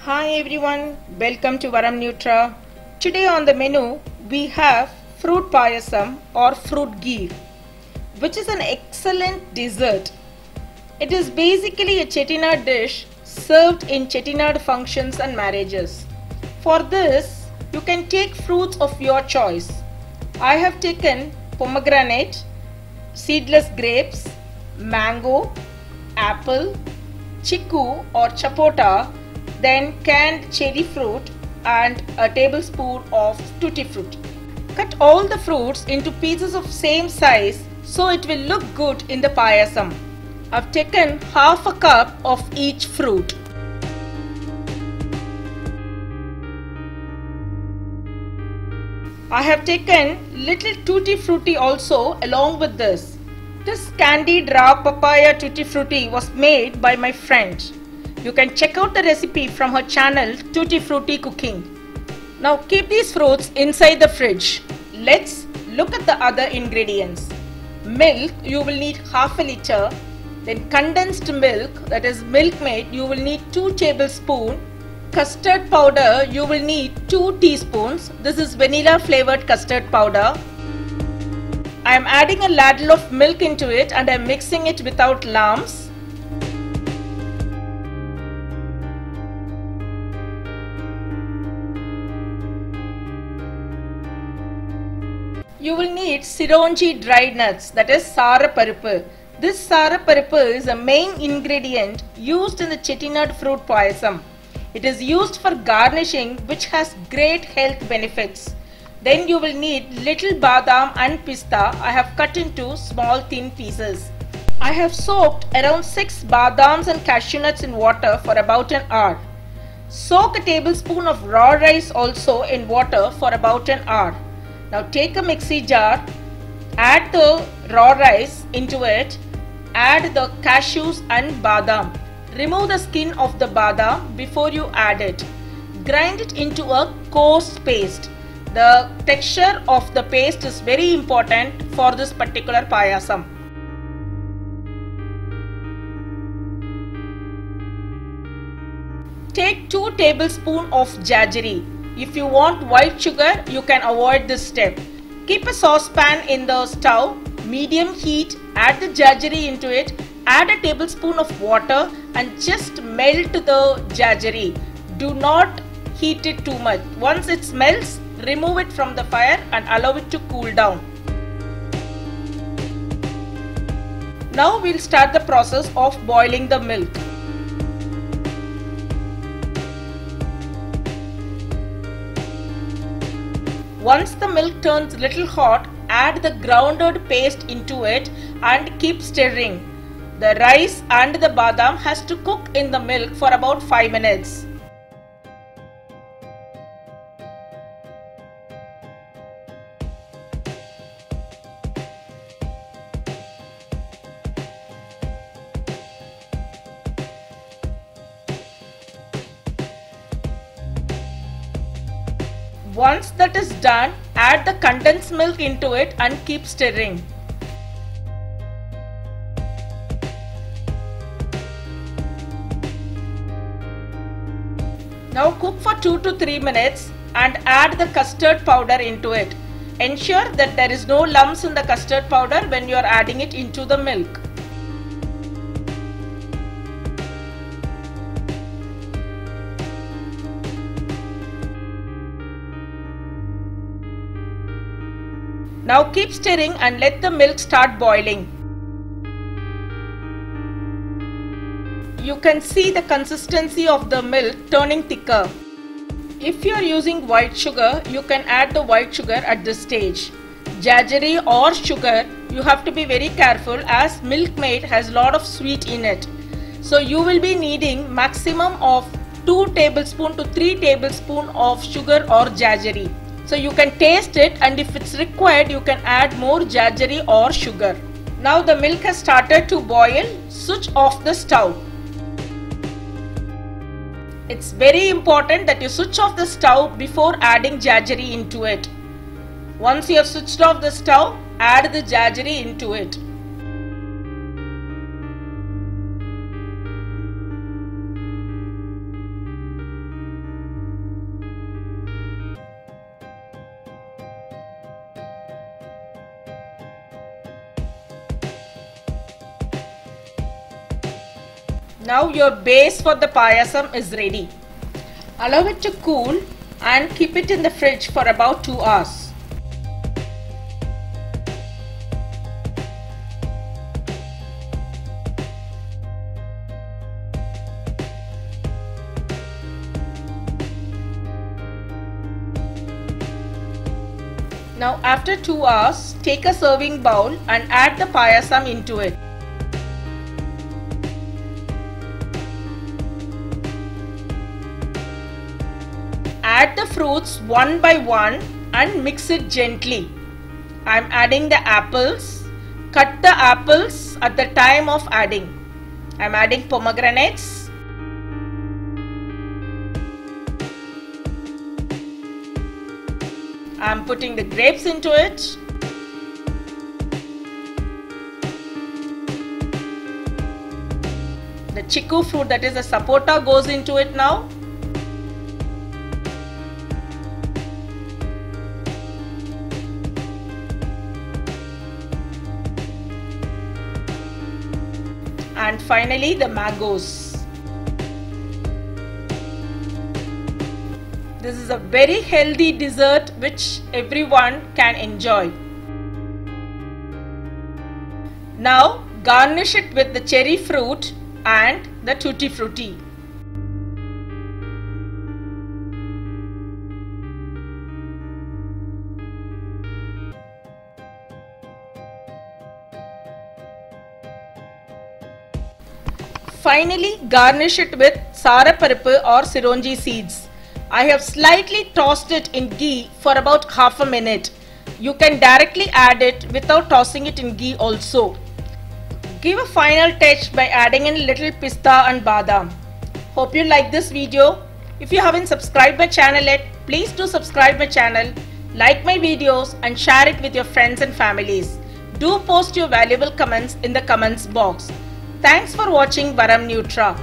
Hi everyone, welcome to Varam Nutra. Today on the menu we have fruit payasam or fruit ghee, which is an excellent dessert. It is basically a Chettinad dish served in Chettinad functions and marriages. For this, you can take fruits of your choice. I have taken pomegranate, seedless grapes, mango, apple, chiku or chapota, then canned cherry fruit and a tablespoon of tutti frutti. Cut all the fruits into pieces of same size so it will look good in the payasam. I've taken half a cup of each fruit. I have taken little tutti frutti also along with this. This candied raw papaya tutti frutti was made by my friend. You can check out the recipe from her channel Tutti Frutti Cooking. Now keep these fruits inside the fridge. Let's look at the other ingredients. Milk, you will need half a liter. Then condensed milk, that is Milkmaid, you will need 2 tablespoons. Custard powder, you will need 2 teaspoons. This is vanilla flavored custard powder. I am adding a ladle of milk into it and I am mixing it without lumps. You will need Sironji dried nuts, that is Saraparippu. This Saraparippu is a main ingredient used in the Chettinad fruit payasam. It is used for garnishing, which has great health benefits. Then you will need little badam and pista. I have cut into small thin pieces. I have soaked around 6 badams and cashew nuts in water for about an hour. Soak a tablespoon of raw rice also in water for about an hour. Now take a mixie jar, add the raw rice into it, add the cashews and badam. Remove the skin of the badam before you add it. Grind it into a coarse paste. The texture of the paste is very important for this particular payasam. Take 2 tablespoons of jaggery. If you want white sugar, you can avoid this step. Keep a saucepan in the stove, medium heat, add the jaggery into it, add a tablespoon of water and just melt the jaggery. Do not heat it too much. Once it melts, remove it from the fire and allow it to cool down. Now we'll start the process of boiling the milk. Once the milk turns little hot, add the grounded paste into it and keep stirring. The rice and the badam has to cook in the milk for about 5 minutes. Once that is done, add the condensed milk into it and keep stirring. Now cook for 2 to 3 minutes and add the custard powder into it. Ensure that there is no lumps in the custard powder when you are adding it into the milk. Now keep stirring and let the milk start boiling. You can see the consistency of the milk turning thicker. If you are using white sugar, you can add the white sugar at this stage. Jaggery or sugar, you have to be very careful as Milkmaid has a lot of sweet in it. So you will be needing maximum of 2 tablespoons to 3 tablespoons of sugar or jaggery. So you can taste it and if it's required you can add more jaggery or sugar. Now the milk has started to boil, switch off the stove. It's very important that you switch off the stove before adding jaggery into it. Once you have switched off the stove, add the jaggery into it. Now your base for the payasam is ready. Allow it to cool and keep it in the fridge for about 2 hours. Now after 2 hours, take a serving bowl and add the payasam into it. Add the fruits one by one and mix it gently. I am adding the apples. Cut the apples at the time of adding. I am adding pomegranates. I am putting the grapes into it. The chiku fruit, that is the sapota, goes into it now. And finally the mangoes. This is a very healthy dessert which everyone can enjoy. Now garnish it with the cherry fruit and the tutti frutti. Finally garnish it with saraparippu or sironji seeds. I have slightly tossed it in ghee for about half a minute. You can directly add it without tossing it in ghee also. Give a final touch by adding in a little pista and badam. Hope you like this video. If you haven't subscribed my channel yet, please do subscribe my channel, like my videos and share it with your friends and families. Do post your valuable comments in the comments box. Thanks for watching Varam Nutra.